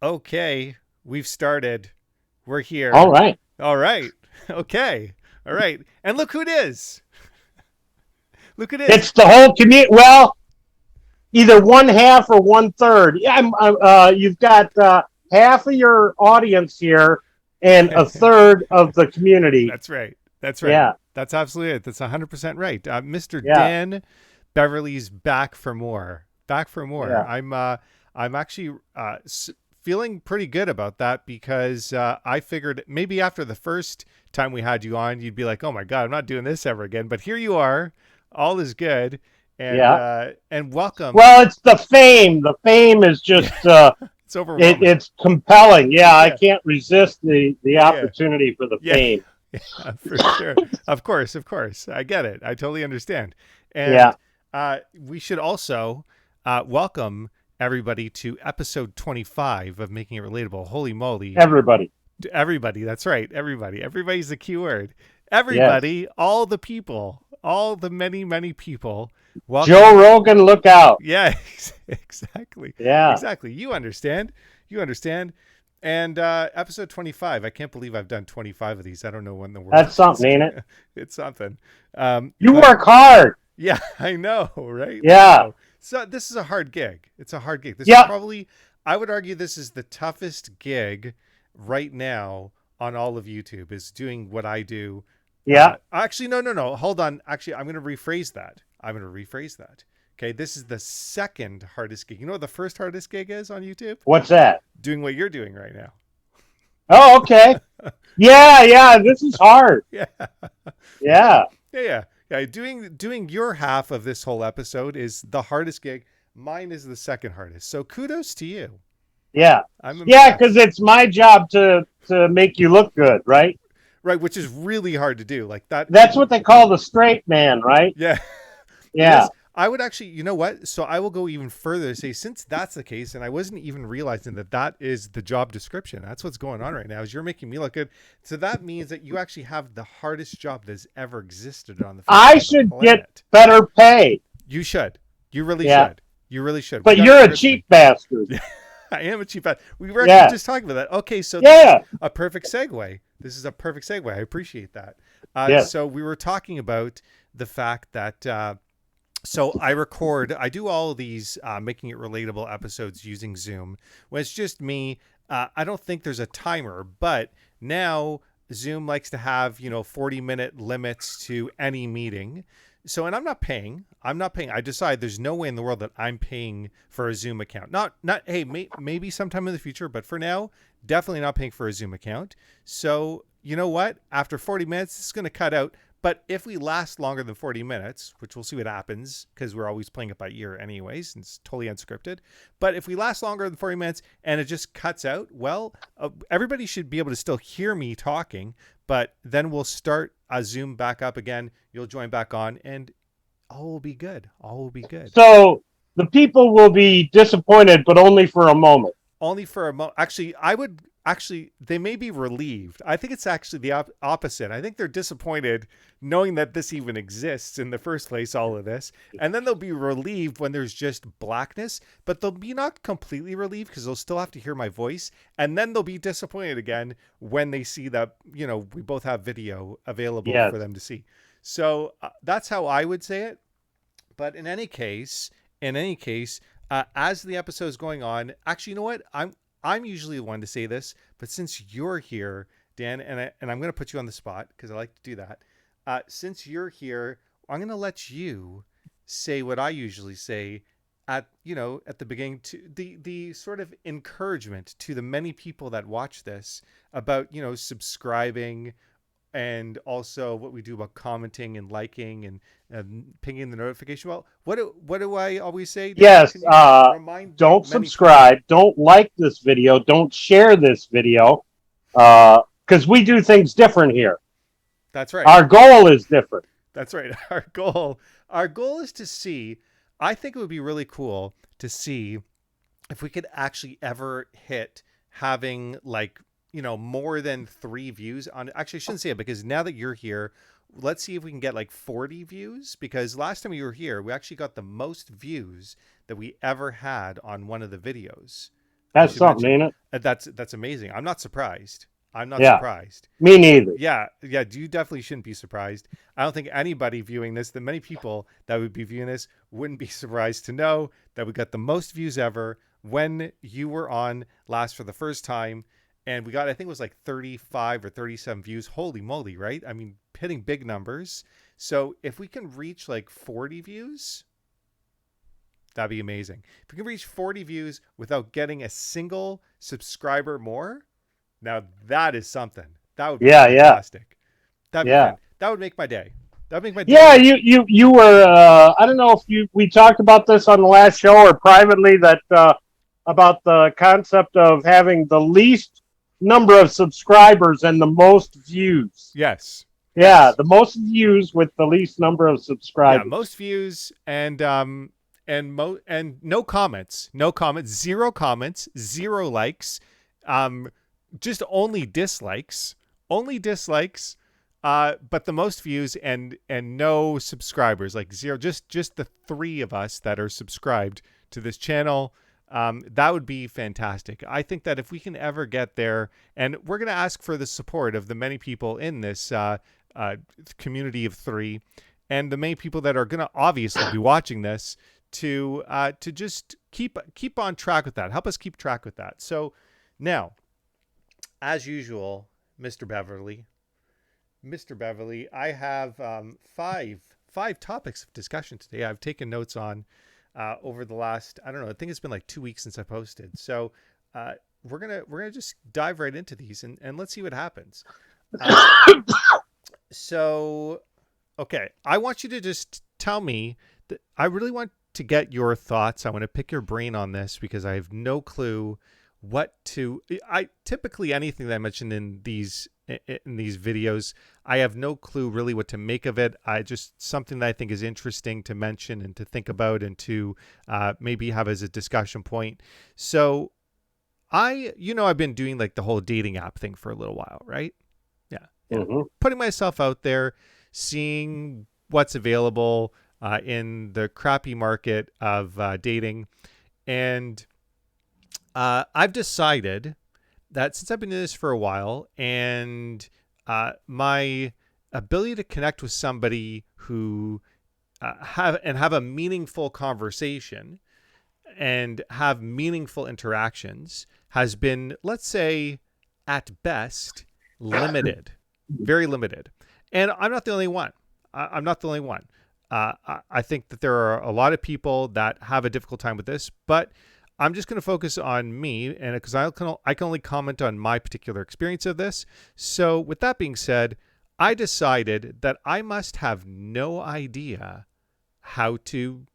Okay, we've started. We're All here. right. All right. Okay. All right. And look who it is. Look who it is. It's the whole community. Well, either one half or one third. Yeah, you've got half of your audience here and a third of the community. That's right. That's right. Yeah, That's absolutely it. That's 100% right. Mr. yeah, Dan Beverley's back for more. Back for more. yeah. I'm actually feeling pretty good about that because I figured maybe after the first time we had you on, you'd be like, "Oh my God, I'm not doing this ever again." But here you are. All is good, Yeah. and welcome. Well, it's the fame. The fame is Yeah, just it's overwhelming. it's compelling. Yeah, I Yeah, can't resist the yeah, yeah. opportunity for the Yeah, fame. yeah, for sure. Of course. I get it. I totally understand. Yeah, And we should also welcome everybody to episode 25 of Making It Relatable. Holy moly. everybody. Everybody. That's right. Everybody. Everybody's the key word. Yes. Everybody, all the people, all the many, many people. Joe Welcome. Rogan, look out. Yeah, exactly. Yeah, Exactly. You understand. You understand. And episode 25. I can't believe I've done 25 of these. I don't know when the world that's is something, ain't it? gonna. It's something. You But work hard. yeah, I know, right? I Yeah, know. So this is a hard gig. It's a hard gig. This is yeah, probably, I would argue, this is the toughest gig right now on all of YouTube. Is doing what I do. yeah. Actually, no. Hold on. Actually, I'm going to rephrase that. Okay, this is the second hardest gig. You know what the first hardest gig is on YouTube? What's that? Doing what you're doing right now. Oh, okay. Yeah, yeah. This is hard. Yeah. Yeah, Yeah. Doing your half of this whole episode is the hardest gig. Mine is the second hardest. So kudos to you. yeah, I'm yeah. Because impressed. it's my job to make you look good, right? Right, which is really hard to do. Like that. That's what they call the straight man, right? Yeah. It Yeah, is. I would actually, you know what? So I will go even further to say, since that's the case, and I wasn't even realizing that that is the job description. That's what's going on right now. Is you're making me look good. So that means that you actually have the hardest job that has ever existed on the face I of the should get planet. better pay. You should. You really Yeah, should. You really should. We but got to you're get a rid of me. cheap bastard. I am a cheap ass. We were actually Yeah, just talking about that. Okay, so this is yeah, a perfect segue. This is a perfect segue. I appreciate that. yes, So we were talking about the fact that so I do all of these making it relatable episodes using Zoom. When it's just me, I don't think there's a timer, but now Zoom likes to have, 40-minute limits to any meeting. So, and I'm not paying. I decide there's no way in the world that I'm paying for a Zoom account. Hey, maybe sometime in the future, but for now, definitely not paying for a Zoom account. So, you know what? After 40 minutes, it's going to cut out. But if we last longer than 40 minutes, which we'll see what happens because we're always playing it by ear anyways, and it's totally unscripted. But if we last longer than 40 minutes and it just cuts out, well, everybody should be able to still hear me talking, but then we'll start a Zoom back up again. You'll join back on and all will be good. All will be good. so the people will be disappointed, but only for a moment. Only for a moment. Actually, they may be relieved. I think it's actually the opposite. I think they're disappointed knowing that this even exists in the first place, all of this. And then they'll be relieved when there's just blackness, but they'll be not completely relieved because they'll still have to hear my voice. And then they'll be disappointed again when they see that, we both have video available for Yes, them to see. So that's how I would say it. But in any case, as the episode is going on, actually, you know what? I'm usually the one to say this, but since you're here, Dan, and I'm going to put you on the spot because I like to do that. Since you're here, I'm going to let you say what I usually say at the beginning, to the sort of encouragement to the many people that watch this about subscribing, and also what we do about commenting and liking and pinging the notification. Well, what do I always say, Dan? yes. Can you remind the Don't many people? subscribe. Don't like this video. Don't share this video. Because we do things different here. That's right. Our goal is different. That's right. Our goal is to see. I think it would be really cool to see if we could actually ever hit having like more than 3 views on. Actually, I shouldn't say it because now that you're here, let's see if we can get like 40 views, because last time you were here, we actually got the most views that we ever had on one of the videos. I That's should something, mention. ain't it? That's amazing. I'm not surprised. I'm not Yeah, surprised. me neither. Yeah, yeah. You definitely shouldn't be surprised. I don't think anybody viewing this, the many people that would be viewing this, wouldn't be surprised to know that we got the most views ever when you were on last for the first time, and we got, I think it was like 35 or 37 views. Holy moly, right? I mean, hitting big numbers. So if we can reach like 40 views, that'd be amazing. If we can reach 40 views without getting a single subscriber more, now that is something. That would be Yeah, yeah, fantastic. That'd be yeah. That would make my day. That would make my Yeah, day. you were. I don't know if we talked about this on the last show or privately that about the concept of having the least number of subscribers and the most views. Yes. Yeah, Yes. the most views with the least number of Yeah, subscribers. most views and no comments. No comments, zero comments, zero likes. Um just only dislikes. Only dislikes. But the most views and no subscribers, like zero, just the three of us that are subscribed to this channel. That would be fantastic. I think that if we can ever get there, and we're going to ask for the support of the many people in this community of three, and the many people that are going to obviously be watching this to just keep on track with that. Help us keep track with that. So now, as usual, Mr. Beverley. Mr. Beverley, I have five topics of discussion today. I've taken notes on over the last, I don't know, I think it's been like 2 weeks since I posted. So we're gonna just dive right into these and let's see what happens. Uh, so okay, I want you to just tell me that I really want to get your thoughts. I want to pick your brain on this because I have no clue what to. I typically anything that I mentioned in these videos, I have no clue really what to make of it. I just something that I think is interesting to mention and to think about and to maybe have as a discussion point. So I've been doing like the whole dating app thing for a little while, right? Yeah. Mm-hmm. Putting myself out there, seeing what's available in the crappy market of dating. And I've decided that since I've been doing this for a while and my ability to connect with somebody who have a meaningful conversation and have meaningful interactions has been, let's say, at best, limited, very limited. And I'm not the only one. I'm not the only one. I think that there are a lot of people that have a difficult time with this, but I'm just going to focus on me, and because I can only comment on my particular experience of this. So with that being said, I decided that I must have no idea how to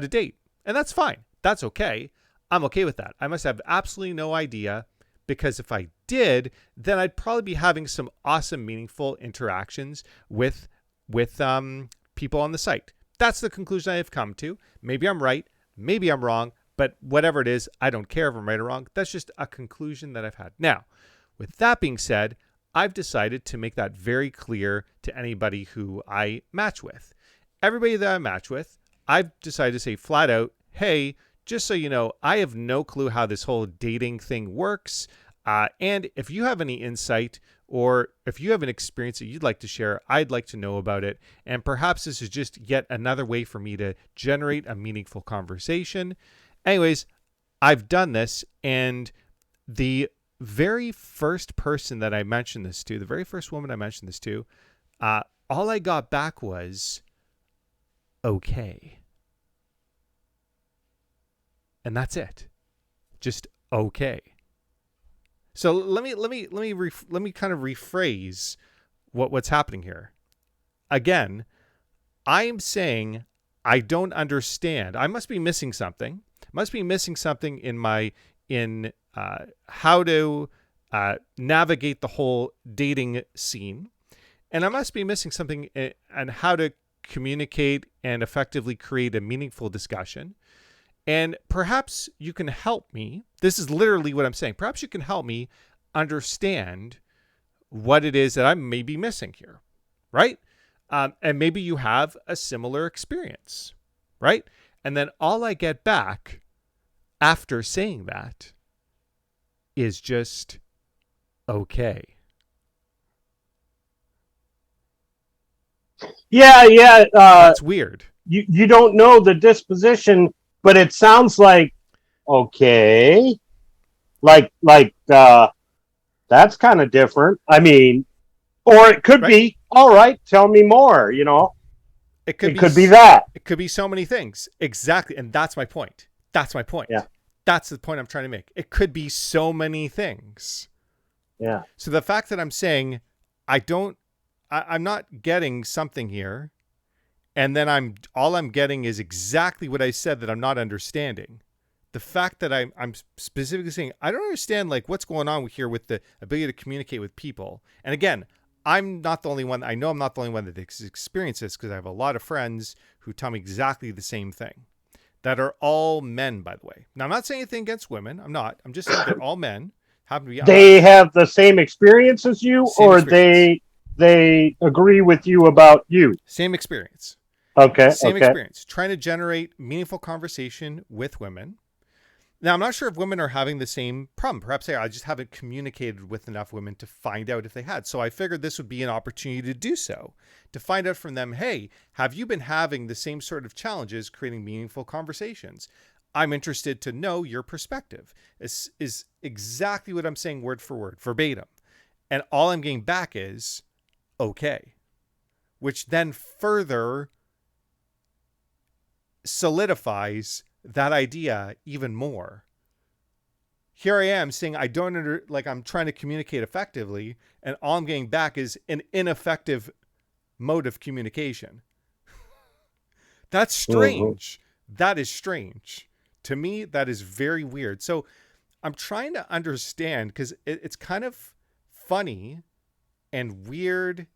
date. And that's fine. That's okay. I'm okay with that. I must have absolutely no idea, because if I did, then I'd probably be having some awesome, meaningful interactions with people on the site. That's the conclusion I have come to. Maybe I'm right. Maybe I'm wrong. But whatever it is, I don't care if I'm right or wrong. That's just a conclusion that I've had. Now, with that being said, I've decided to make that very clear to anybody who I match with. Everybody that I match with, I've decided to say flat out, hey, just so you know, I have no clue how this whole dating thing works. And if you have any insight or if you have an experience that you'd like to share, I'd like to know about it. And perhaps this is just yet another way for me to generate a meaningful conversation. Anyways, I've done this, and the very first person that I mentioned this to, the very first woman I mentioned this to, all I got back was, okay. And that's it. Just okay. So let me kind of rephrase what's happening here. Again, I'm saying I don't understand. I must be missing something. Must be missing something in how to navigate the whole dating scene, and I must be missing something on how to communicate and effectively create a meaningful discussion. And perhaps you can help me. This is literally what I'm saying. Perhaps you can help me understand what it is that I may be missing here, right? And maybe you have a similar experience, right? And then all I get back after saying that is just okay. Yeah. That's weird. You don't know the disposition, but it sounds like okay. That's kind of different. I mean, or it could be, all right, tell me more, It could be that. It could be so many things. Exactly. And that's my point. Yeah. That's the point I'm trying to make. It could be so many things. Yeah. So the fact that I'm saying I'm not getting something here, and then all I'm getting is exactly what I said that I'm not understanding. The fact that I'm specifically saying I don't understand like what's going on here with the ability to communicate with people. And again, I'm not the only one. I know I'm not the only one that experiences this, because I have a lot of friends who tell me exactly the same thing, that are all men, by the way. Now, I'm not saying anything against women. I'm not. I'm just saying they're all men. Happen to be. They have the same experience as you, or they agree with you about you? Same experience. Okay. Same experience. Trying to generate meaningful conversation with women. Now, I'm not sure if women are having the same problem. Perhaps I just haven't communicated with enough women to find out if they had. So I figured this would be an opportunity to do so, to find out from them, hey, have you been having the same sort of challenges creating meaningful conversations? I'm interested to know your perspective. This is exactly what I'm saying word for word, verbatim. And all I'm getting back is, okay, which then further solidifies that idea even more. Here I am saying I don't I'm trying to communicate effectively, and all I'm getting back is an ineffective mode of communication. That's strange. That is strange. To me, that is very weird. So I'm trying to understand, because it's kind of funny and weird,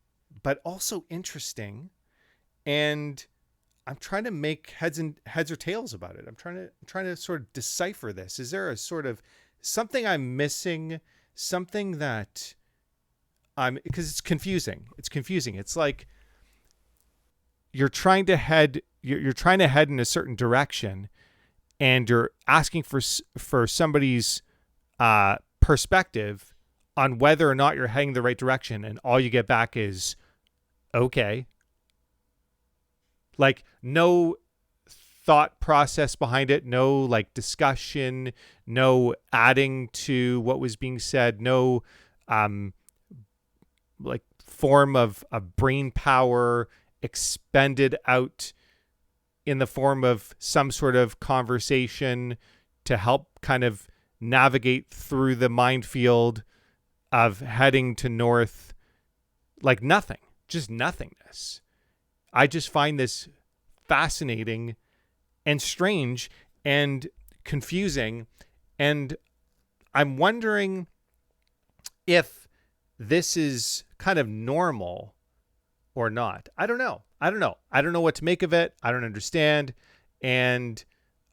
but also interesting. And I'm trying to make heads or tails about it. I'm trying to sort of decipher this. Is there a sort of something I'm missing? Something that because it's confusing. It's confusing. It's like you're trying to head in a certain direction, and you're asking for somebody's perspective on whether or not you're heading the right direction, and all you get back is okay. Like no thought process behind it, no like discussion, no adding to what was being said, no like form of brain power expended out in the form of some sort of conversation to help kind of navigate through the minefield of heading to north. Like nothing, just nothingness. I just find this fascinating and strange and confusing. And I'm wondering if this is kind of normal or not. I don't know. I don't know what to make of it. I don't understand. And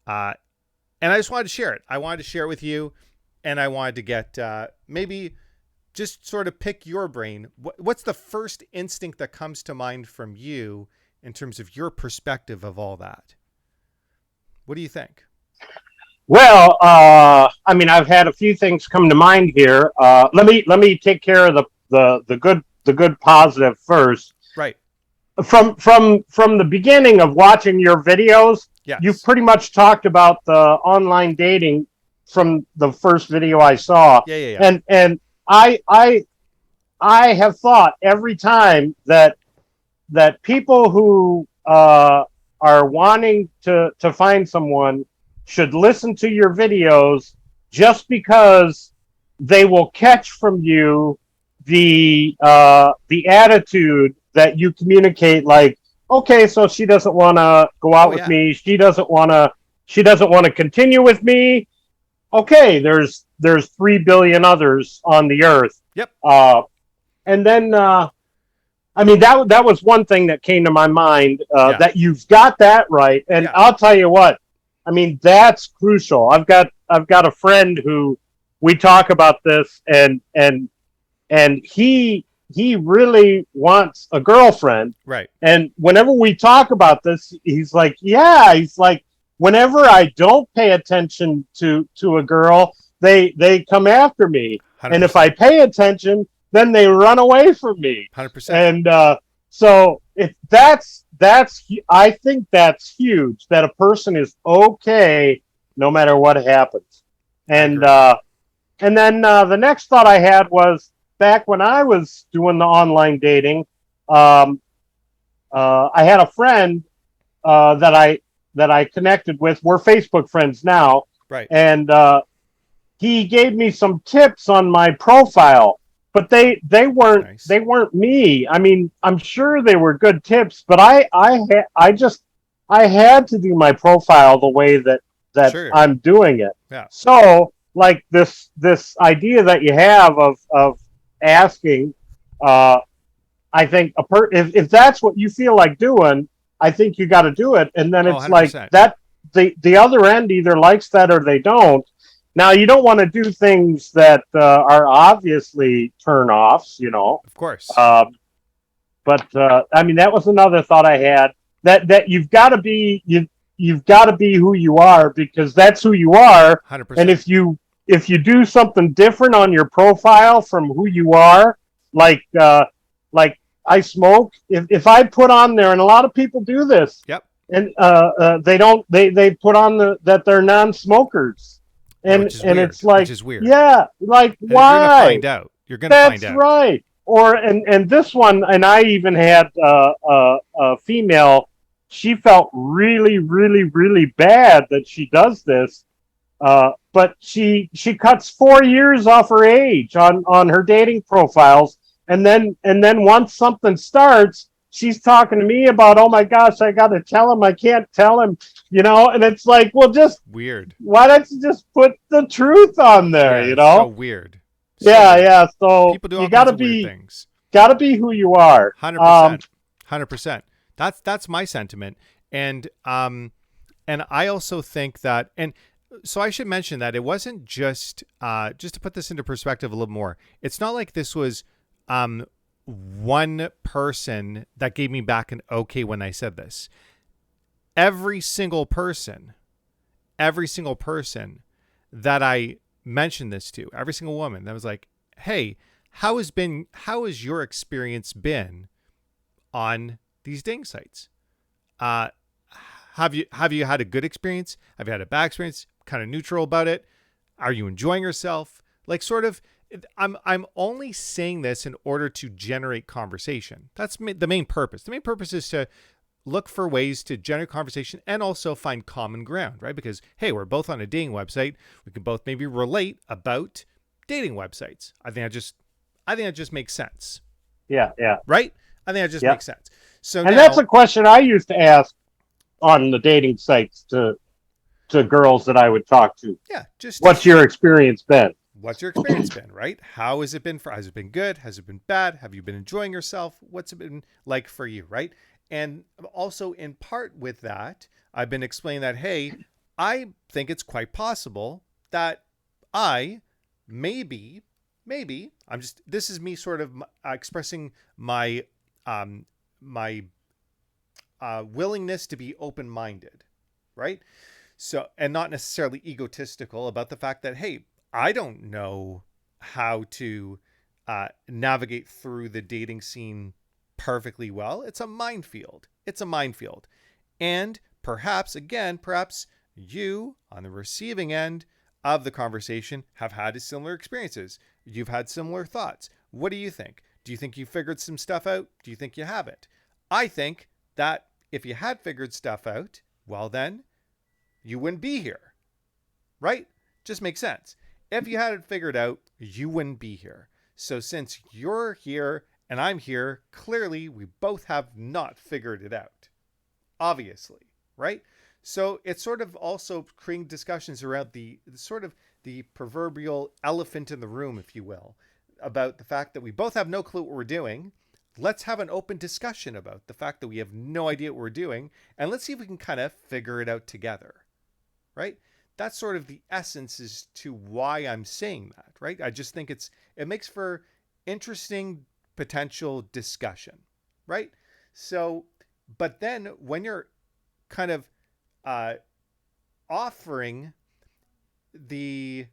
I just wanted to share it. I wanted to share it with you, and I wanted to get maybe just sort of pick your brain. What's the first instinct that comes to mind from you in terms of your perspective of all that? What do you think? Well, I mean, I've had a few things come to mind here. Let me take care of the good positive first. Right. From the beginning of watching your videos, yes, you've pretty much talked about the online dating from the first video I saw. Yeah. And I have thought every time that people who are wanting to find someone should listen to your videos, just because they will catch from you the attitude that you communicate. Like, okay, so she doesn't want to go out with me. She doesn't want to continue with me. Okay, there's 3 billion others on the earth. Yep. And then I mean, that was one thing that came to my mind, that you've got that right. And I'll tell you what, I mean, that's crucial. I've got a friend who we talk about this, and he really wants a girlfriend. Right. And whenever we talk about this, he's like, whenever I don't pay attention to a girl, they come after me, and if I 100%. pay attention, then they run away from me. 100%. And so if that's I think that's huge, that a person is okay no matter what happens. I And agree. the next thought I had was back when I was doing the online dating. I had a friend that I connected with. We're Facebook friends now, Right. and he gave me some tips on my profile, but they weren't Nice. they weren't me. I mean, I'm sure they were good tips, but I had to do my profile the way that Sure. I'm doing it. Yeah. So, like this idea that you have of asking, uh, I think if that's what you feel like doing, I think you got to do it. And then Oh, it's like 100%. that the other end either likes that or they don't. Now you don't want to do things that are obviously turn offs, Of course. Um, but I mean that was another thought I had, that you've got to be who you are, because that's who you are. And 100%. if you do something different on your profile from who you are, like like I smoke, if I put on there, and a lot of people do this, Yep. and they don't they put on that they're non-smokers, Yeah, and which is and weird. it's Which like, is weird. yeah, like, And you're gonna why? find out. You're gonna find That's out. right. Or and this one, and I even had a female. She felt really, really, really bad that she does this, but she cuts 4 years off her age on her dating profiles, and then once something starts, she's talking to me about, oh my gosh, I got to tell him, I can't tell him, and it's like, well, just Weird. why don't you just put the truth on there, Yeah. So weird. So Yeah, weird. yeah. So People do you all kinds gotta of weird be things. gotta be who you are. 100%. 100%. That's my sentiment. And I also think that, and so I should mention that it wasn't just to put this into perspective a little more. It's not like this was one person that gave me back an okay when I said this. Every single person that I mentioned this to, every single woman that was like, "Hey, how has your experience been on these dating sites? Uh, have you had a good experience? Have you had a bad experience? Kind of neutral about it? Are you enjoying yourself? Like, sort of." I'm only saying this in order to generate conversation. That's the main purpose. The main purpose is to look for ways to generate conversation and also find common ground, right? Because, hey, we're both on a dating website. We can both maybe relate about dating websites. I think that just makes sense, Yeah, yeah, right? I think that just yeah. makes sense. So And that's now, a question I used to ask on the dating sites to girls that I would talk to. yeah, just What's your experience been? what's your experience been, right? How has it been has it been good? Has it been bad? Have you been enjoying yourself? What's it been like for you, right? And also in part with that, I've been explaining that, hey, I think it's quite possible that I maybe, this is me sort of expressing my, my willingness to be open-minded, right? So, and not necessarily egotistical about the fact that, hey, I don't know how to navigate through the dating scene perfectly well. It's a minefield. It's a minefield. And perhaps you on the receiving end of the conversation have had similar experiences. You've had similar thoughts. What do you think? Do you think you figured some stuff out? Do you think you haven't? I think that if you had figured stuff out, well, then you wouldn't be here, right? Just makes sense. If you had it figured out, you wouldn't be here. So since you're here and I'm here, clearly we both have not figured it out, obviously, right? So it's sort of also creating discussions around the sort of the proverbial elephant in the room, if you will, about the fact that we both have no clue what we're doing. Let's have an open discussion about the fact that we have no idea what we're doing, and let's see if we can kind of figure it out together, right? That's sort of the essence as to why I'm saying that, right? I just think it makes for interesting potential discussion, right? So, but then when you're kind of offering the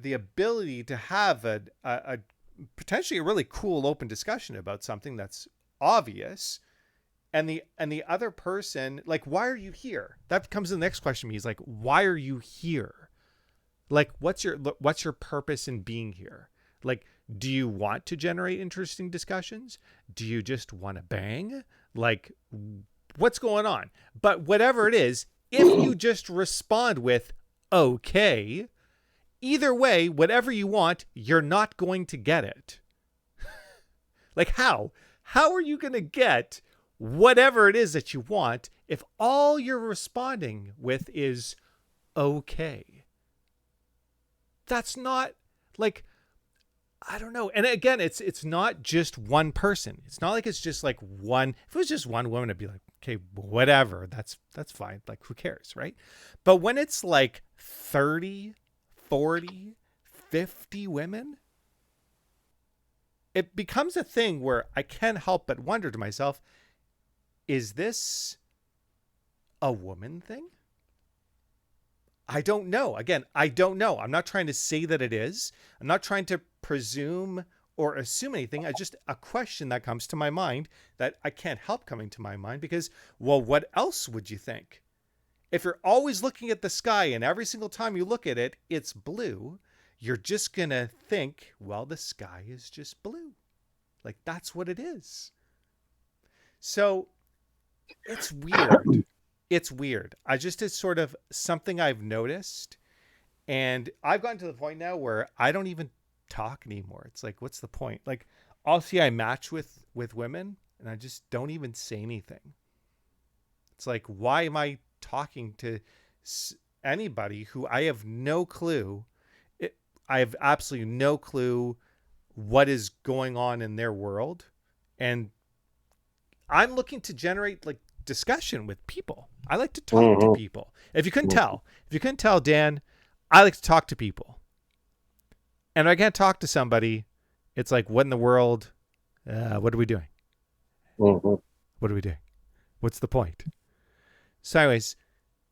the ability to have a potentially a really cool open discussion about something that's obvious, and the other person, like, why are you here? That becomes the next question to me. Is like, why are you here? Like, what's your purpose in being here? Like, do you want to generate interesting discussions? Do you just want to bang? Like, what's going on? But whatever it is, if you just respond with okay, either way, whatever you want, you're not going to get it. Like, how are you going to get whatever it is that you want if all you're responding with is okay? That's not, like, I don't know. And again, it's not just one person. It's not like it's just like one. If it was just one woman, it'd be like, okay, whatever. That's fine. Like, who cares, right? But when it's like 30, 40, 50 women, it becomes a thing where I can't help but wonder to myself, is this a woman thing? I don't know. Again, I don't know. I'm not trying to say that it is. I'm not trying to presume or assume anything. It's just a question that comes to my mind that I can't help coming to my mind because, well, what else would you think? If you're always looking at the sky and every single time you look at it, it's blue, you're just going to think, well, the sky is just blue. Like, that's what it is. So it's weird. It's weird. It's sort of something I've noticed, and I've gotten to the point now where I don't even talk anymore. It's like, what's the point? Like, I'll see I match with women and I just don't even say anything. It's like, why am I talking to anybody who I have no clue? I have absolutely no clue what is going on in their world. And I'm looking to generate like discussion with people. I like to talk to people. If you couldn't tell, Dan, I like to talk to people. And if I can't talk to somebody, it's like, what in the world? What are we doing? What are we doing? What's the point? So anyways,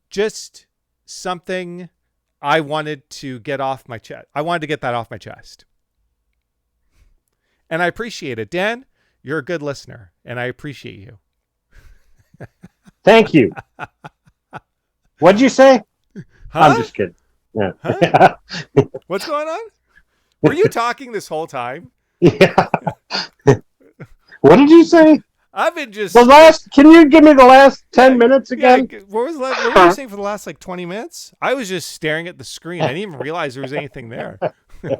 just something I wanted to get off my chest. I wanted to get that off my chest. And I appreciate it. Dan, you're a good listener, and I appreciate you. Thank you. What'd you say? Huh? I'm just kidding. Yeah. Huh? What's going on? Were you talking this whole time? Yeah. What did you say? I've been just Can you give me the last 10 minutes again? Yeah, what were you saying for the last like 20 minutes? I was just staring at the screen. I didn't even realize there was anything there. Yeah.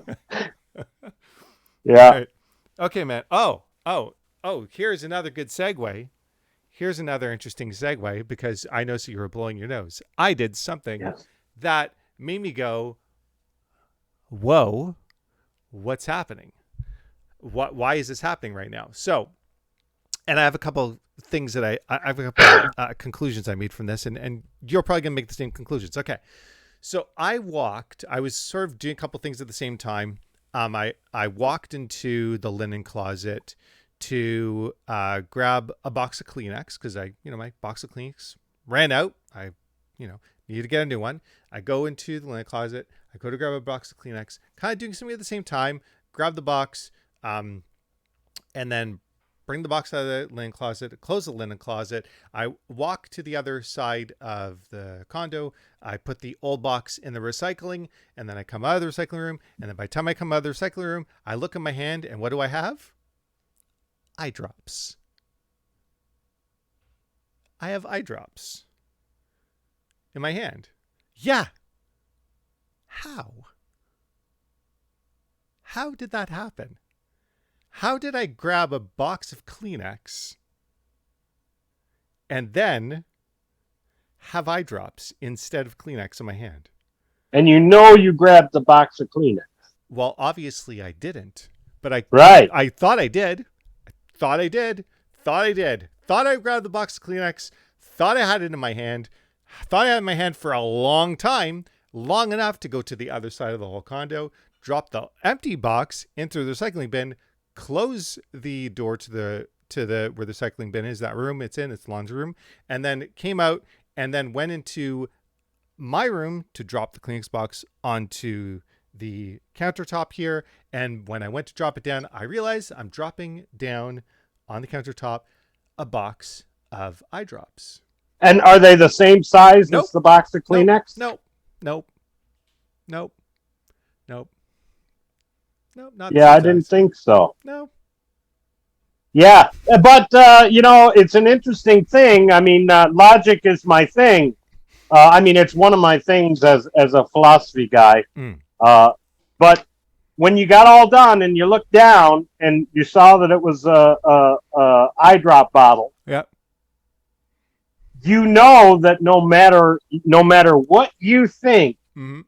Right. Okay, man. Oh, here's another good segue. Here's another interesting segue because I know you were blowing your nose. I did something that made me go, whoa, what's happening? Why is this happening right now? So, and I have a couple things that I have a couple conclusions I made from this, and you're probably going to make the same conclusions. Okay. So I was sort of doing a couple things at the same time. I walked into the linen closet to grab a box of Kleenex because my box of Kleenex ran out. I needed to get a new one. I go into the linen closet. I go to grab a box of Kleenex, kind of doing something at the same time, grab the box, and then bring the box out of the linen closet, close the linen closet. I walk to the other side of the condo. I put the old box in the recycling, and then I come out of the recycling room. And then by the time I come out of the recycling room, I look at my hand, and what do I have? Eye drops. I have eye drops in my hand. Yeah. How? How did that happen? How did I grab a box of Kleenex and then have eye drops instead of Kleenex in my hand? And you grabbed the box of Kleenex. Well, obviously I didn't, but I thought I did. Thought I grabbed the box of Kleenex, thought I had it in my hand, thought I had it in my hand for a long time, long enough to go to the other side of the whole condo, drop the empty box into the recycling bin, close the door to the where the recycling bin is, that room it's in, it's the laundry room, and then came out and then went into my room to drop the Kleenex box onto the countertop here. And when I went to drop it down, I realized I'm dropping down on the countertop a box of eye drops. And are they the same size Nope. as the box of Kleenex? Nope. Nope. Nope. Nope. Nope. Not the Yeah, same I didn't size. think so. No. Yeah, but it's an interesting thing. I mean, logic is my thing. I mean, it's one of my things as a philosophy guy. Mm. But when you got all done and you looked down and you saw that it was a eye drop bottle, Yeah. you know that no matter what you think, Mm-hmm.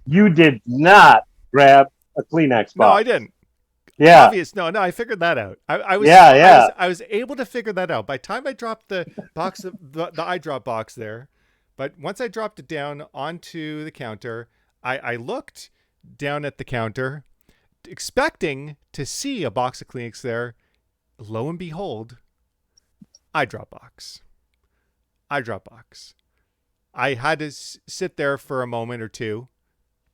you did not grab a Kleenex No, I box. didn't. Yeah. Obvious. No, I figured that out. I was, Yeah. I was able to figure that out by the time I dropped the box of the eye drop box there. But once I dropped it down onto the counter, I looked down at the counter, expecting to see a box of Kleenex there. Lo and behold, eye drop box. Eye drop box. I had to sit there for a moment or two,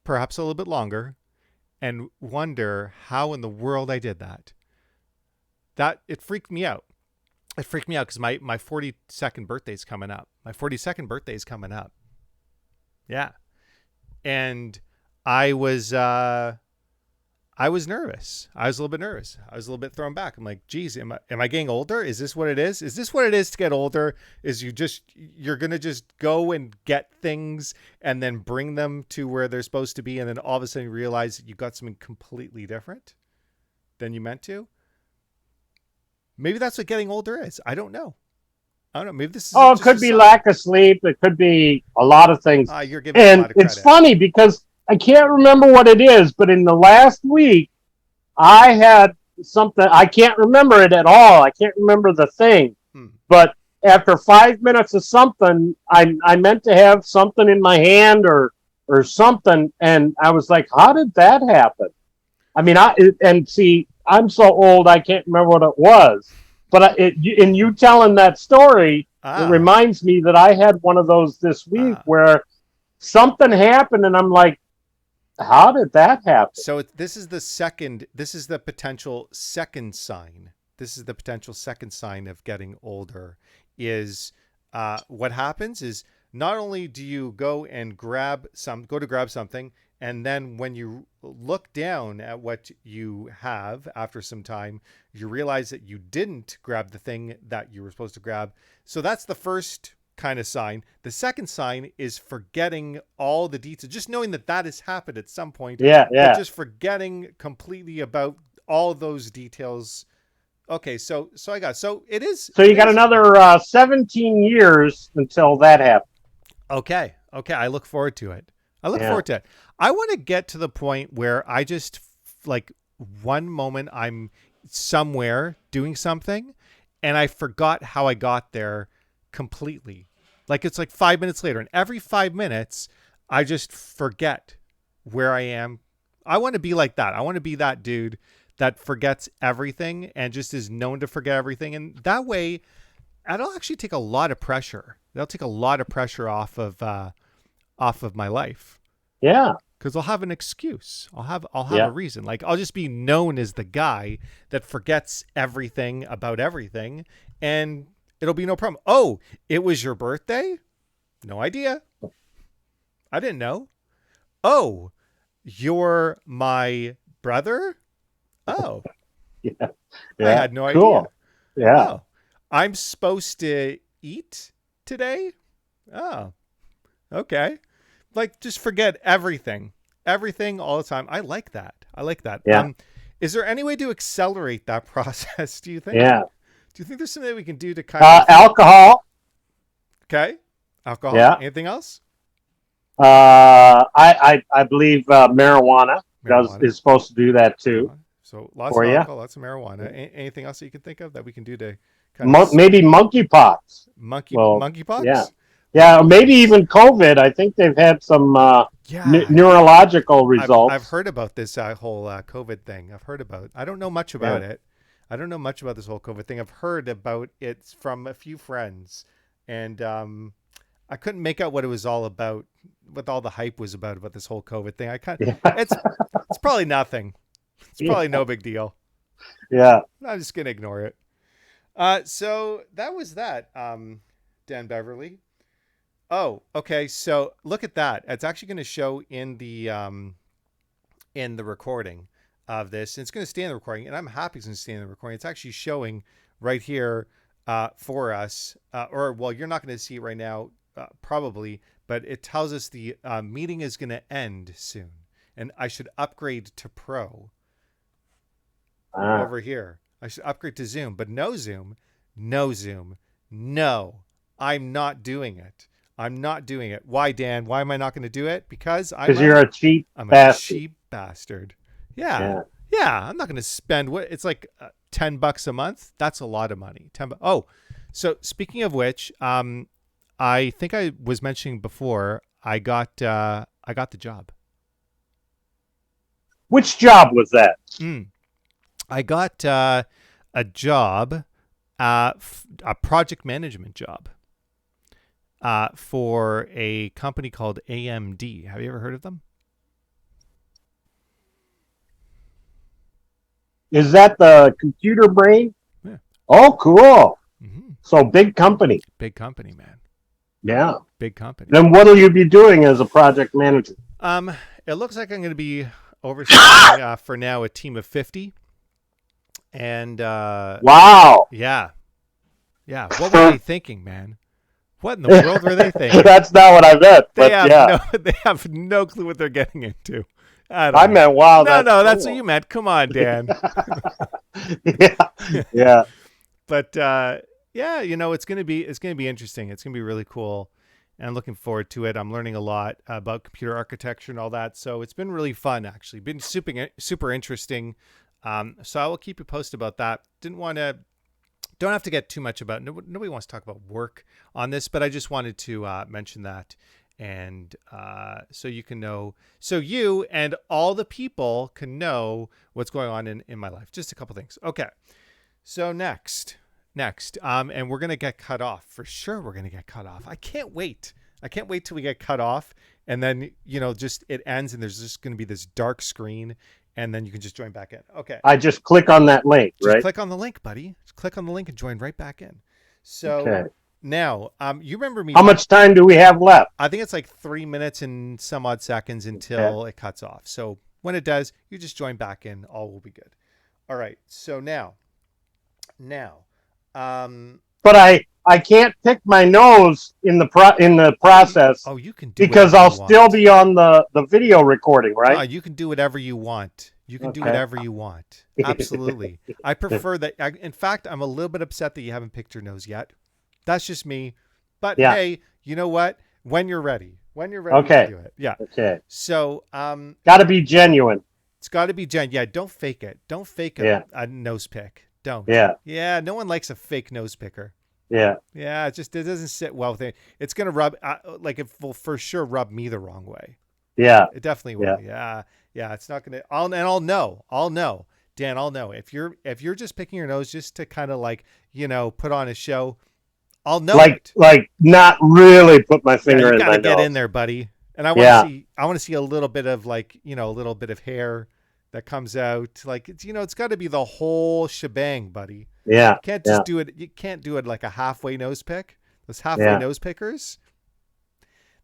perhaps a little bit longer, and wonder how in the world I did that. That it freaked me out. It freaked me out because my 42nd birthday's coming up. My 42nd birthday's coming up. Yeah. And I was nervous. I was a little bit nervous. I was a little bit thrown back. I'm like, geez, am I getting older? Is this what it is? Is this what it is to get older? Is you're going to just go and get things and then bring them to where they're supposed to be. And then all of a sudden you realize you got something completely different than you meant to. Maybe that's what getting older is. I don't know. Maybe this is. Oh, it could be lack of sleep. It could be a lot of things. You're giving me a lot of credit. It's funny because I can't remember what it is, but in the last week, I had something. I can't remember it at all. I can't remember the thing. But after 5 minutes of something, I meant to have something in my hand or something, and I was like, "How did that happen?" I mean, I'm so old I can't remember what it was. But in you telling that story, it reminds me that I had one of those this week where something happened, and I'm like, how did that happen? So this is the potential second sign. This is the potential second sign of getting older is what happens is not only do you go to grab something, and then when you look down at what you have after some time, you realize that you didn't grab the thing that you were supposed to grab. So that's the first kind of sign. The second sign is forgetting all the details, just knowing that has happened at some point. Yeah. But just forgetting completely about all those details. Okay, so it is. So you got another 17 years until that happens. Okay. I look forward to it. I want to get to the point where I just like one moment I'm somewhere doing something and I forgot how I got there completely. Like it's like 5 minutes later, and every 5 minutes I just forget where I am. I want to be like that. I want to be that dude that forgets everything and just is known to forget everything. And that way that'll actually take a lot of pressure. That'll take a lot of pressure off of my life. Yeah. Because I'll have an excuse. I'll have a reason. Like I'll just be known as the guy that forgets everything about everything, and it'll be no problem. Oh, it was your birthday? No idea. I didn't know. Oh, you're my brother? Oh. Yeah. I had no cool. idea. Yeah. Oh, I'm supposed to eat today? Oh, okay. Like just forget everything all the time. I like that. Yeah. Is there any way to accelerate that process? Do you think? Yeah. Do you think there's something we can do to kind of alcohol? Okay. Alcohol. Yeah. Anything else? I believe marijuana is supposed to do that too. So lots of alcohol, lots of marijuana. Anything else that you can think of that we can do to kind of maybe monkeypox? Monkeypox? Yeah. Yeah, maybe even COVID. I think they've had some neurological results. I've heard about this whole COVID thing. I don't know much about it. I don't know much about this whole COVID thing. I've heard about it from a few friends. And I couldn't make out what it was all about, what all the hype was about this whole COVID thing. Yeah. It's probably nothing. It's probably no big deal. Yeah. I'm just gonna ignore it. So that was that, Dan Beverley. Oh, okay. So look at that. It's actually going to show in the recording of this. And it's going to stay in the recording, and I'm happy it's going to stay in the recording. It's actually showing right here for us, or well, you're not going to see it right now, probably, but it tells us the meeting is going to end soon, and I should upgrade to Pro over here. I should upgrade to Zoom, but no Zoom, no Zoom, no. I'm not doing it. I'm not doing it. Why, Dan? Why am I not going to do it? Because you're a cheap I'm bastard. a cheap bastard. Yeah. I'm not going to spend what it's like $10 a month. That's a lot of money. Oh, so speaking of which, I think I was mentioning before, I got the job. Which job was that? I got a job, a project management job. For a company called AMD. Have you ever heard of them? Is that the computer brain? Yeah. Oh, cool. Mm-hmm. So big company. Big company, man. Yeah. Big company. Then what will you be doing as a project manager? It looks like I'm going to be overseeing for now a team of 50. And wow. Yeah. What were they thinking, man? What in the world were they thinking? That's not what I meant. They have no clue what they're getting into. I meant wow. No, that's what you meant. Come on, Dan. Yeah. But it's gonna be interesting. It's gonna be really cool, and I'm looking forward to it. I'm learning a lot about computer architecture and all that, so it's been really fun. Actually, been super interesting. So I will keep you posted about that. Don't have to get too much about. Nobody wants to talk about work on this, but I just wanted to mention that, and so you can know, so you and all the people can know what's going on in my life. Just a couple things. Okay, so next, and we're gonna get cut off for sure. We're gonna get cut off. I can't wait till we get cut off, and then just it ends, and there's just gonna be this dark screen. And then you can just join back in. Okay. I just click on that link, right? Just click on the link, buddy. Just click on the link and join right back in. So now, you remember me. How much time do we have left? I think it's like 3 minutes and some odd seconds until it cuts off. So when it does, you just join back in. All will be good. All right. So now. But I can't pick my nose in the process. Oh, you can do because I'll still be on the video recording, right? No, you can do whatever you want. You can do whatever you want. Absolutely. I prefer that. In fact, I'm a little bit upset that you haven't picked your nose yet. That's just me. But hey, you know what? When you're ready, to do it. Yeah. Okay. So, got to be genuine. It's got to be genuine. Yeah. Don't fake it. Don't fake a nose pick. Don't. Yeah. Yeah. No one likes a fake nose picker. Yeah. Yeah. It doesn't sit well with it. It's going to rub, it will for sure rub me the wrong way. Yeah. It definitely will. Yeah. Yeah. It's not going to, I'll know. Dan, I'll know. If you're just picking your nose just to kind of put on a show, I'll know like not really put my finger in my nose. You gotta get in there, buddy. And I want to see a little bit of a little bit of hair that comes out. Like it's got to be the whole shebang, buddy. Yeah. You can't just do it. You can't do it like a halfway nose pick. Those halfway nose pickers,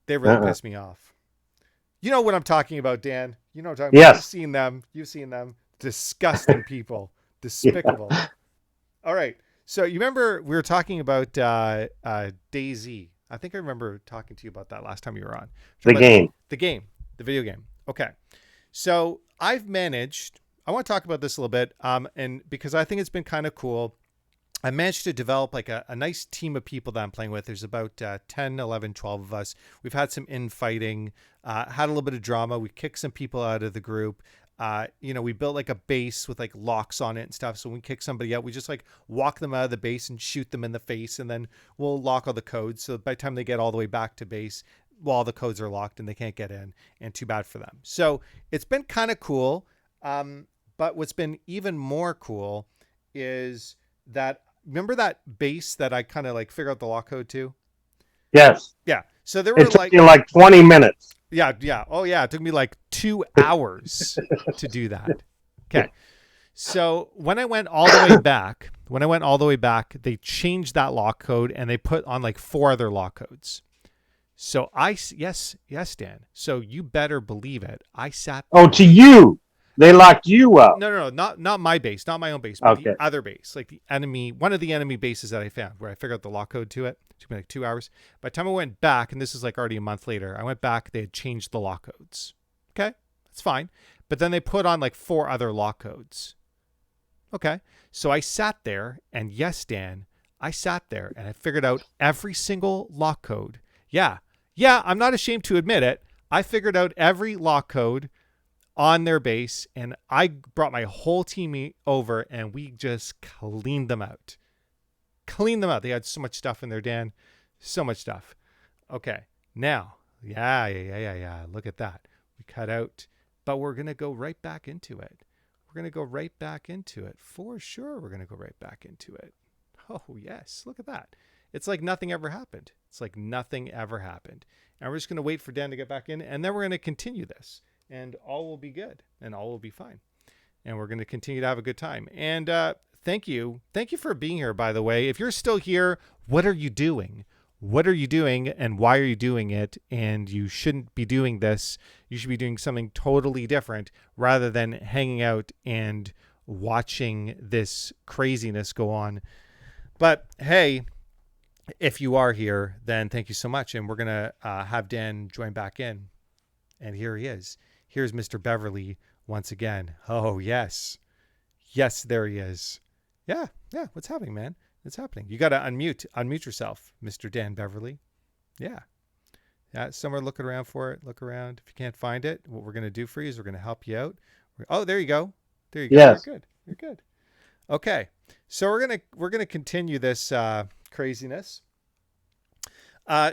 they really piss me off. You know what I'm talking about, Dan. You know what I'm talking about. You've seen them. Disgusting people. Despicable. All right. So you remember we were talking about DayZ. I think I remember talking to you about that last time you were on. The video game. Okay. So I've managed, I want to talk about this a little bit, and because I think it's been kind of cool. I managed to develop like a nice team of people that I'm playing with. There's about 10, 11, 12 of us. We've had some infighting, had a little bit of drama. We kicked some people out of the group. We built like a base with like locks on it and stuff. So when we kick somebody out, we just like walk them out of the base and shoot them in the face. And then we'll lock all the codes. So by the time they get all the way back to base, all the codes are locked and they can't get in, and too bad for them. So it's been kind of cool. But what's been even more cool is that, remember that base that I kind of like figure out the lock code to? Yes. Yeah. So there were It took like, you like 20 minutes. yeah, yeah. Oh yeah. It took me like 2 hours to do that. Okay. So when I went all the way back, they changed that lock code and they put on like 4 other lock codes. So yes, Dan. So you better believe it. I sat Oh, there. to you. They locked you out. No, not my base, not my own base, but the Okay. other base, like the enemy, one of the enemy bases that I found where I figured out the lock code to it. It took me like 2 hours. By the time I went back, and this is like already a month later, I went back, they had changed the lock codes. Okay, that's fine. But then they put on like 4 other lock codes. Okay. So I sat there, and yes, Dan, I sat there and I figured out every single lock code. Yeah. Yeah, I'm not ashamed to admit it. I figured out every lock code on their base, and I brought my whole team over, and we just cleaned them out. Cleaned them out. They had so much stuff in there, Dan. So much stuff. Okay. Now, yeah. Look at that. We cut out, but we're going to go right back into it. We're going to go right back into it. For sure, we're going to go right back into it. Oh, yes. Look at that. It's like nothing ever happened. It's like nothing ever happened. And we're just going to wait for Dan to get back in, and then we're going to continue this, and all will be good, and all will be fine. And we're going to continue to have a good time. And thank you. Thank you for being here, by the way. If you're still here, what are you doing? What are you doing, and why are you doing it? And you shouldn't be doing this. You should be doing something totally different rather than hanging out and watching this craziness go on. But hey, if you are here, then thank you so much. And we're going to have Dan join back in. And here he is. Here's Mr. Beverley once again. Oh, yes. Yes, there he is. Yeah. What's happening, man? What's happening? You got to unmute yourself, Mr. Dan Beverley. Yeah. Somewhere looking around for it. Look around. If you can't find it, what we're going to do for you is we're going to help you out. Oh, there you go. There you go. Yes. You're good. Okay. So we're going to continue this craziness.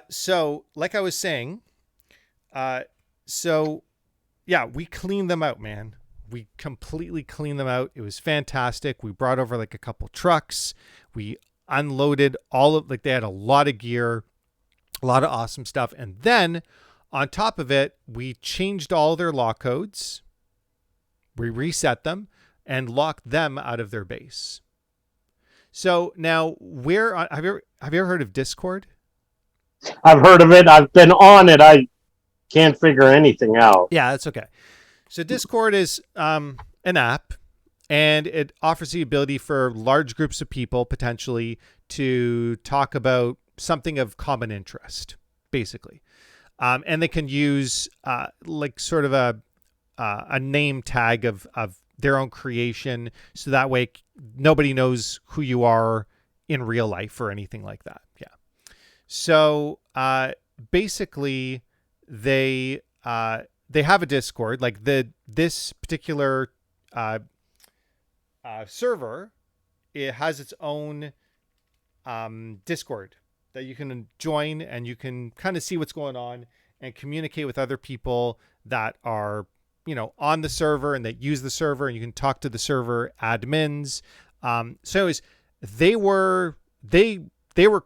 So like I was saying, we cleaned them out, man. We completely cleaned them out. It was fantastic. We brought over like a couple trucks. We unloaded they had a lot of gear, a lot of awesome stuff. And then on top of it, we changed all their lock codes. We reset them and locked them out of their base. So now have you ever heard of Discord? I've heard of it. I've been on it. I can't figure anything out. Yeah, that's okay. So Discord is an app, and it offers the ability for large groups of people potentially to talk about something of common interest, basically. And they can use like sort of a name tag of their own creation, so that way nobody knows who you are in real life or anything like that. Yeah. So basically, they have a Discord. Like this particular server, it has its own Discord that you can join, and you can kind of see what's going on and communicate with other people that are on the server and that use the server, and you can talk to the server admins. So anyways, they were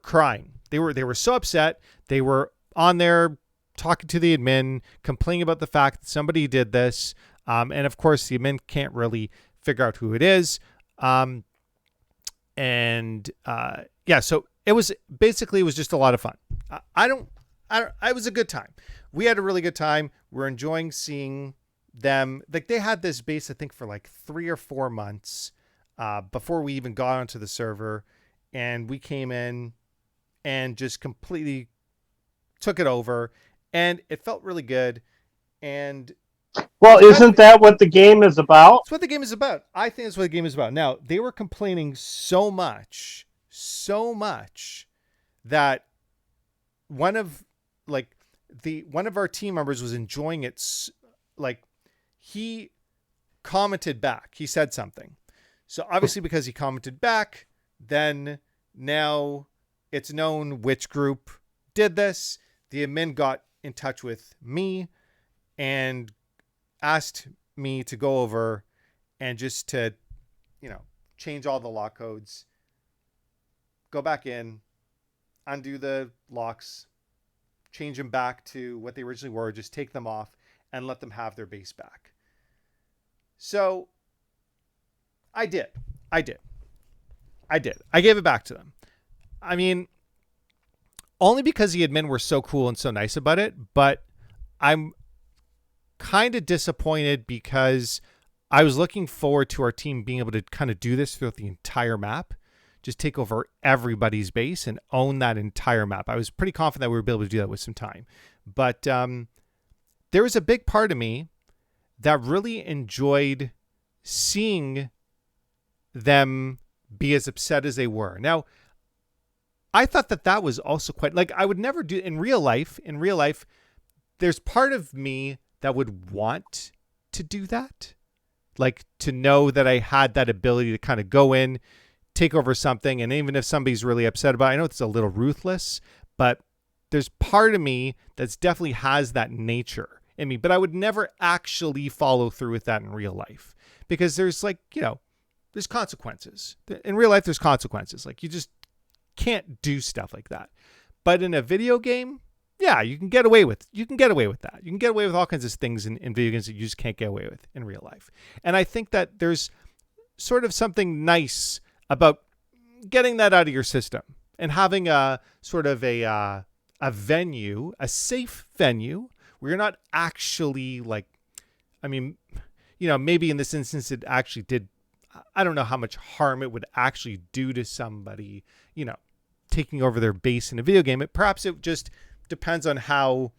crying. They were so upset. They were on there talking to the admin, complaining about the fact that somebody did this. And of course, the admin can't really figure out who it is. So it was just a lot of fun. It was a good time. We had a really good time. We're enjoying seeing them. Like, they had this base, I think, for like 3 or 4 months before we even got onto the server, and we came in and just completely took it over, and it felt really good. And well, isn't that what the game is about? That's what the game is about. I think that's what the game is about. Now, they were complaining so much that one of our team members was enjoying it. Like, he commented back. He said something. So obviously, because he commented back, then now it's known which group did this. The admin got in touch with me and asked me to go over and just to, change all the lock codes, go back in, undo the locks, change them back to what they originally were, just take them off and let them have their base back. So I did. I gave it back to them. I mean, only because the admin were so cool and so nice about it, but I'm kind of disappointed because I was looking forward to our team being able to kind of do this throughout the entire map, just take over everybody's base and own that entire map. I was pretty confident that we would be able to do that with some time. But there was a big part of me that really enjoyed seeing them be as upset as they were. Now, I thought that was also quite, like, I would never do in real life, there's part of me that would want to do that. Like, to know that I had that ability to kind of go in, take over something. And even if somebody's really upset about it, I know it's a little ruthless, but there's part of me that's definitely has that nature in me, but I would never actually follow through with that in real life because there's like, there's consequences in real life. There's consequences. Like, you just can't do stuff like that. But in a video game, yeah, you can get away with that. You can get away with all kinds of things in video games that you just can't get away with in real life. And I think that there's sort of something nice about getting that out of your system and having a sort of a venue, a safe venue where you're not actually like, I mean, maybe in this instance it actually did, I don't know how much harm it would actually do to somebody, taking over their base in a video game. Perhaps it just depends on how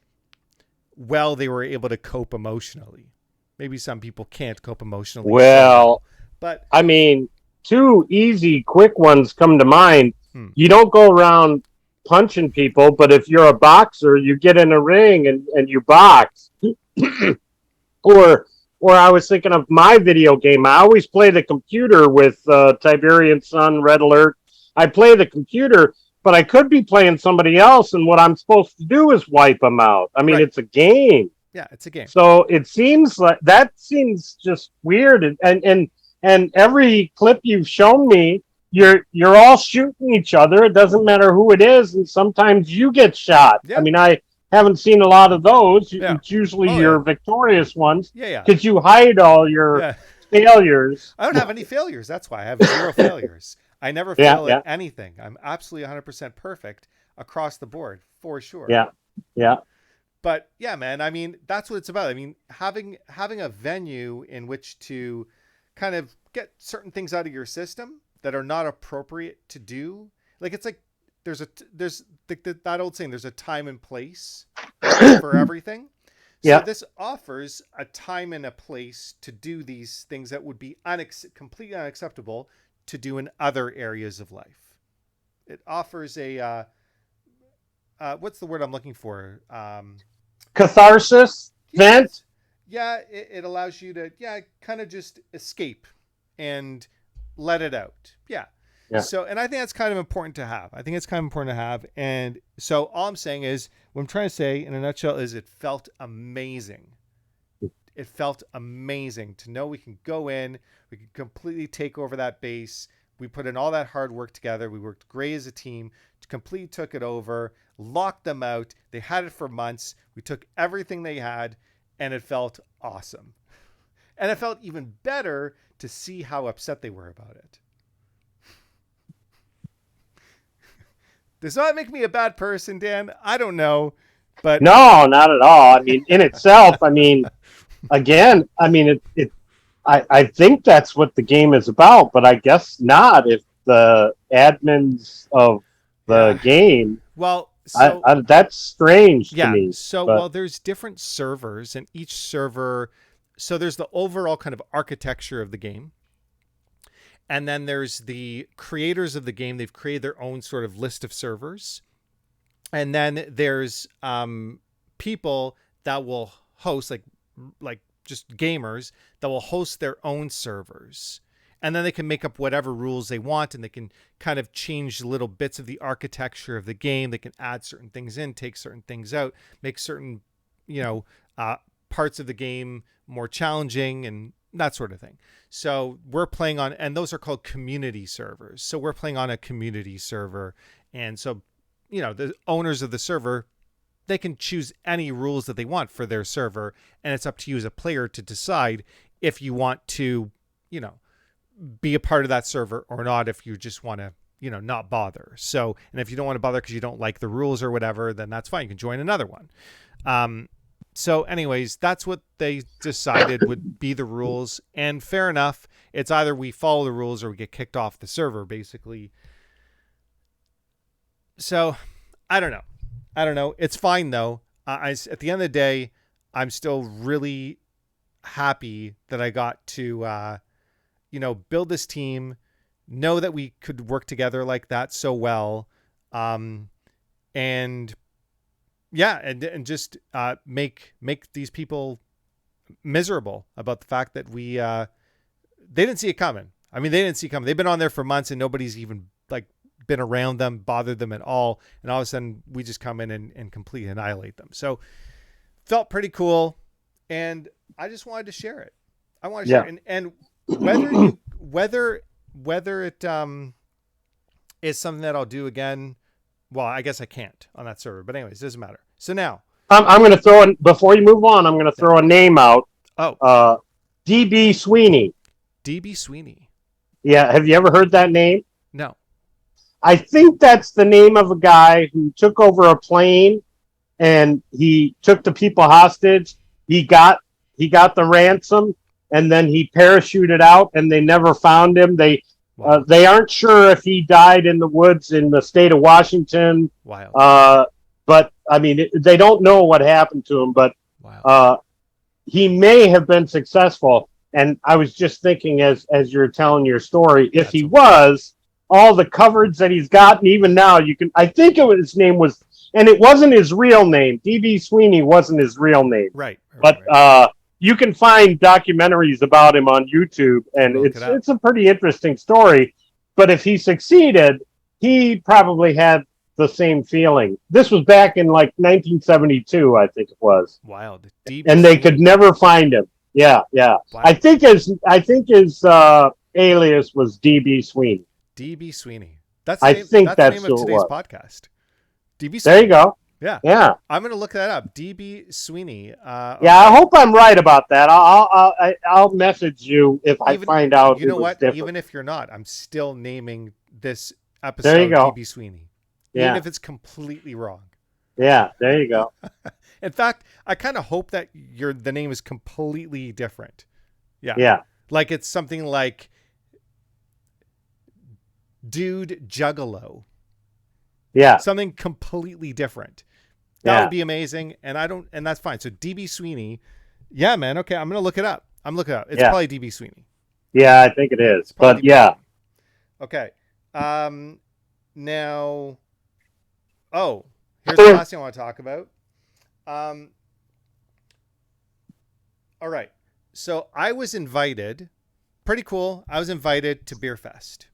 well they were able to cope emotionally. Maybe some people can't cope emotionally. Well, but I mean, two easy, quick ones come to mind. You don't go around punching people, but if you're a boxer, you get in a ring and you box. or I was thinking of my video game. I always play the computer with Tiberian Sun, Red Alert. I play the computer, but I could be playing somebody else, and what I'm supposed to do is wipe them out. I mean, It's a game. Yeah, it's a game. So it seems like that seems just weird. And every clip you've shown me, you're all shooting each other. It doesn't matter who it is, and sometimes you get shot. Yeah. I mean, I haven't seen a lot of those. Yeah. It's usually your victorious ones. Yeah. Because you hide all your failures. I don't have any failures. That's why I have 0 failures. I never fail at anything. I'm absolutely 100% perfect across the board, for sure. Yeah. But yeah, man, I mean, that's what it's about. I mean, having a venue in which to kind of get certain things out of your system that are not appropriate to do. Like, it's like there's that old saying, there's a time and place for everything. So this offers a time and a place to do these things that would be completely unacceptable to do in other areas of life. It offers a what's the word I'm looking for? Catharsis, vent. Yeah, it allows you to kind of just escape and let it out. Yeah. So, and I think that's kind of important to have. And so all I'm saying is, what I'm trying to say in a nutshell is it felt amazing. It felt amazing to know we can go in, we can completely take over that base. We put in all that hard work together. We worked great as a team, completely took it over, locked them out. They had it for months. We took everything they had, and it felt awesome. And it felt even better to see how upset they were about it. Does that make me a bad person, Dan? I don't know, but no, not at all. I mean, in itself, I mean, again, I mean, I think that's what the game is about, but I guess not if the admins of the game. Well, so, that's strange to me. So, well, there's different servers, and each server. So there's the overall kind of architecture of the game. And then there's the creators of the game. They've created their own sort of list of servers. And then there's people that will host, like just gamers that will host their own servers. And then they can make up whatever rules they want, and they can kind of change little bits of the architecture of the game. They can add certain things in, take certain things out, make certain, parts of the game more challenging and that sort of thing. So we're playing on, and those are called community servers. So we're playing on a community server. And so, the owners of the server they can choose any rules that they want for their server, and it's up to you as a player to decide if you want to, be a part of that server or not, if you just want to, not bother. So, and if you don't want to bother because you don't like the rules or whatever, then that's fine. You can join another one. So anyways, that's what they decided would be the rules. And fair enough. It's either we follow the rules or we get kicked off the server, basically. So I don't know. It's fine though. At the end of the day, I'm still really happy that I got to, build this team, know that we could work together like that so well. And yeah, and just make these people miserable about the fact that they didn't see it coming. I mean, they didn't see it coming. They've been on there for months and nobody's even been around them, bothered them at all. And all of a sudden we just come in and completely annihilate them. So felt pretty cool. And I just wanted to share it. I want to share it. And whether it is something that I'll do again, well, I guess I can't on that server, but anyways, it doesn't matter. So now I'm going to throw in, before you move on, I'm going to throw a name out. DB Sweeney. DB Sweeney. Yeah. Have you ever heard that name? No. I think that's the name of a guy who took over a plane and he took the people hostage. He got the ransom and then he parachuted out and they never found him. They aren't sure if he died in the woods in the state of Washington. Wow. But I mean, they don't know what happened to him, but he may have been successful. And I was just thinking as you're telling your story, if he was, all the coverage that he's gotten, even now, I think his name was, and it wasn't his real name. DB Sweeney wasn't his real name. Right. But you can find documentaries about him on YouTube, and it's a pretty interesting story. But if he succeeded, he probably had the same feeling. This was back in 1972, I think it was. Wild. And they could never find him. Yeah. Wow. I think his alias was DB Sweeney. DB Sweeney. That's the name of today's podcast. DB Sweeney. There you go. Yeah. I'm going to look that up. DB Sweeney. I hope I'm right about that. I'll message you if I find out. You know what? Different. Even if you're not, I'm still naming this episode DB Sweeney. Even if it's completely wrong. Yeah, there you go. In fact, I kind of hope that the name is completely different. Yeah. Yeah. Like it's something like Dude Juggalo. Yeah. Something completely different. That would be amazing. And that's fine. So DB Sweeney. Yeah, man. Okay. I'm going to look it up. It's probably DB Sweeney. Yeah, I think it is. But DB Sweeney. Okay. Now, here's the last thing I want to talk about. All right. So I was invited, pretty cool. I was invited to Beer Fest.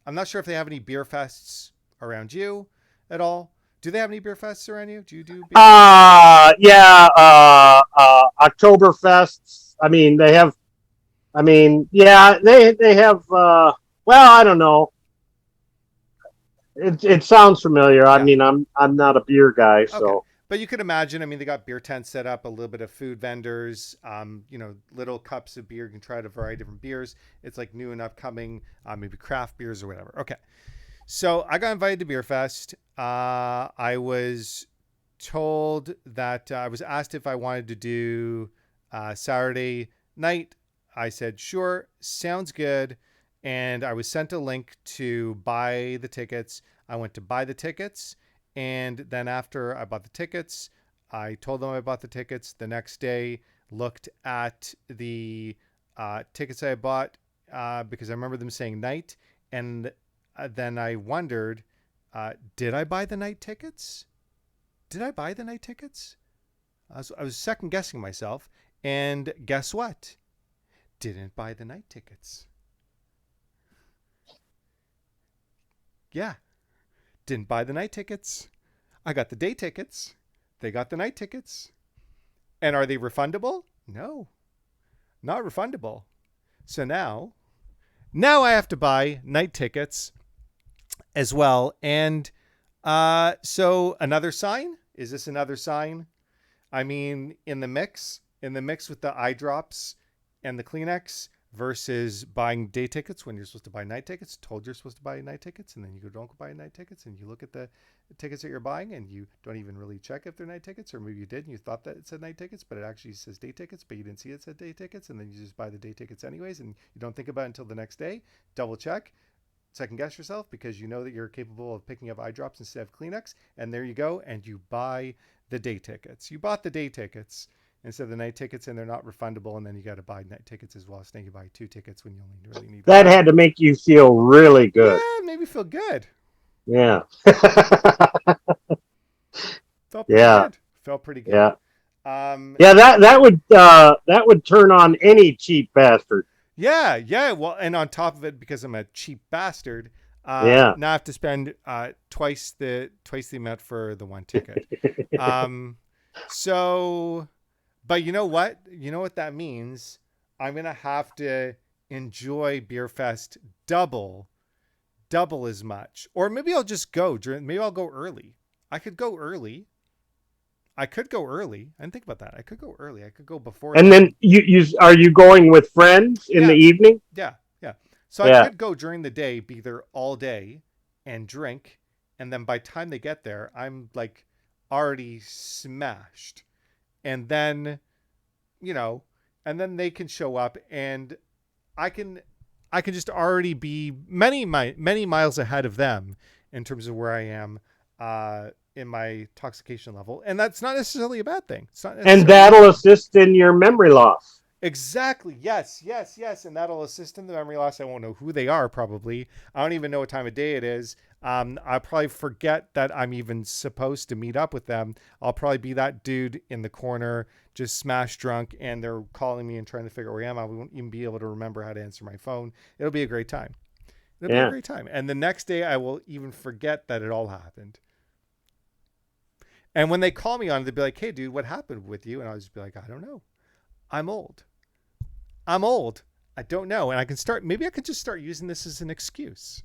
I'm not sure if they have any beer fests around you at all. Do they have any beer fests around you? Do you do beer Oktoberfests. I mean, they have, they have, well, I don't know. It sounds familiar. Yeah. I mean, I'm not a beer guy, so. Okay. But you could imagine, they got beer tents set up, a little bit of food vendors, little cups of beer. You can try a variety of different beers. It's like new and upcoming, maybe craft beers or whatever. Okay. So I got invited to Beer Fest. I was told that I was asked if I wanted to do Saturday night. I said, sure, sounds good. And I was sent a link to buy the tickets. I went to buy the tickets. And then after I bought the tickets, I told them I bought the tickets. The next day, looked at the tickets I bought because I remember them saying night. And then I wondered, did I buy the night tickets? I was second guessing myself. And guess what? Didn't buy the night tickets. Yeah. Didn't buy the night tickets. I got the day tickets. They got the night tickets. And are they refundable? No. Not refundable. So now I have to buy night tickets as well. And so another sign Is this another sign? I mean, in the mix with the eye drops and the Kleenex versus buying day tickets when you're supposed to buy night tickets, told you're supposed to buy night tickets, and then you don't go buy night tickets, and you look at the tickets that you're buying and you don't even really check if they're night tickets, or maybe you did and you thought that it said night tickets, but it actually says day tickets, but you didn't see it said day tickets, and then you just buy the day tickets anyways, and you don't think about it until the next day. Double check, second guess yourself, because you know that you're capable of picking up eye drops instead of Kleenex, and there you go, and you buy the day tickets. You bought the day tickets instead of the night tickets, and they're not refundable, and then you got to buy night tickets as well. So then you buy 2 tickets when you only really need That one. had to make you feel really good. Yeah, maybe feel good. Yeah. Felt pretty good. Felt pretty good. Yeah. Yeah, that would turn on any cheap bastard. Yeah. Well, and on top of it, because I'm a cheap bastard, Yeah. now I have to spend twice the amount for the one ticket. So, but you know what? You know what that means? I'm gonna have to enjoy Beer Fest double as much, or maybe I'll just go during. Maybe I'll go early. I could go early. I didn't think about that. I could go early. I could go before. And then you are you going with friends in the evening? Yeah. So I could go during the day, be there all day, and drink, and then by the time they get there, I'm like already smashed, and then, and then they can show up, and I can just already be many miles ahead of them in terms of where I am in my intoxication level, and that's not necessarily a bad thing. It's not and that'll assist in your memory loss. Exactly. Yes. And that'll assist in the memory loss. I won't know who they are, probably. I don't even know what time of day it is. I'll probably forget that I'm even supposed to meet up with them. I'll probably be that dude in the corner, just smash drunk, and they're calling me and trying to figure out where I am. I won't even be able to remember how to answer my phone. It'll be a great time. It'll be a great time. And the next day I will even forget that it all happened. And when they call me on it, they'll be like, "Hey dude, what happened with you?" And I'll just be like, "I don't know. I'm old. I don't know." And maybe I could just start using this as an excuse.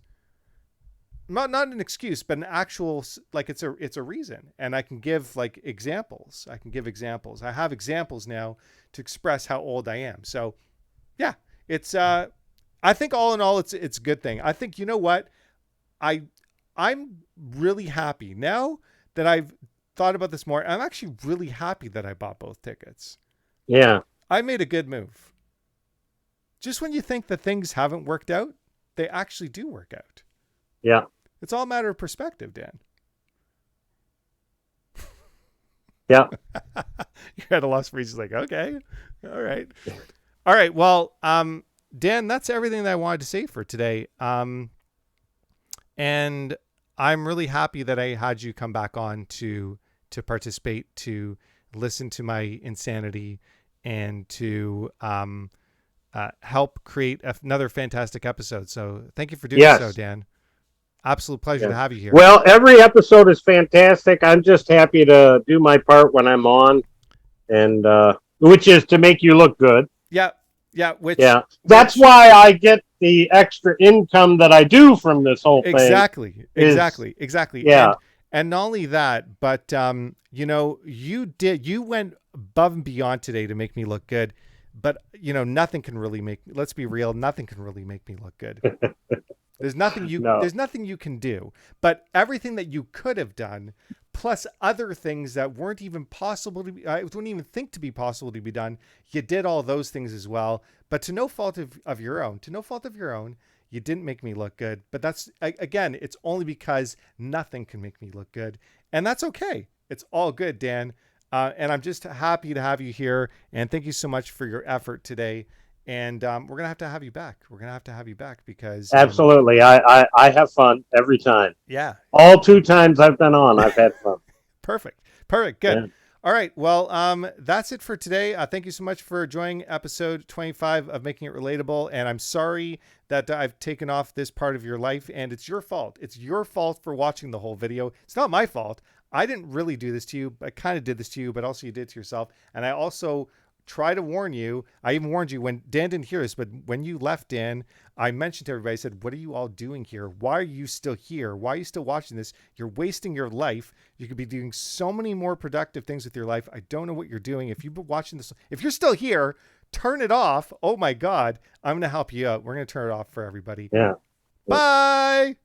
Not an excuse, but an actual, like it's a reason. And I can give like examples. I have examples now to express how old I am. So yeah, it's, I think all in all, it's a good thing. I think, you know what? I'm really happy now that I've thought about this more. I'm actually really happy that I bought both tickets. Yeah. I made a good move. Just when you think that things haven't worked out, they actually do work out. Yeah. It's all a matter of perspective, Dan. Yeah. You're at a loss for reasons, like, okay. All right. Well, Dan, that's everything that I wanted to say for today. And I'm really happy that I had you come back on to participate, to listen to my insanity, and to help create another fantastic episode. So thank you for doing so, Dan. Absolute pleasure to have you here. Well, every episode is fantastic. I'm just happy to do my part when I'm on, and which is to make you look good. Yeah. That's why I get the extra income that I do from this whole thing. Exactly. Yeah. And not only that, but you went above and beyond today to make me look good. But nothing can really let's be real, nothing can really make me look good. There's nothing you can do. But everything that you could have done, plus other things that weren't even possible I wouldn't even think to be possible to be done, you did all those things as well. But to no fault of your own, you didn't make me look good. But that's, again, it's only because nothing can make me look good. And that's okay. It's all good, Dan. And I'm just happy to have you here. And thank you so much for your effort today. And we're going to have you back. Because absolutely. I have fun every time. Yeah. All 2 times I've been on, I've had fun. Perfect. Good. Yeah. All right. Well, that's it for today. Thank you so much for joining episode 25 of Making It Relatable. And I'm sorry that I've taken off this part of your life, and it's your fault. It's your fault for watching the whole video. It's not my fault. I didn't really do this to you. I kind of did this to you, but also you did it to yourself. And I also try to warn you. I even warned you when Dan didn't hear this, but when you left, Dan, I mentioned to everybody, I said, what are you all doing here? Why are you still here? Why are you still watching this? You're wasting your life. You could be doing so many more productive things with your life. I don't know what you're doing. If you've been watching this, if you're still here, turn it off. Oh my God. I'm going to help you out. We're going to turn it off for everybody. Yeah. Bye.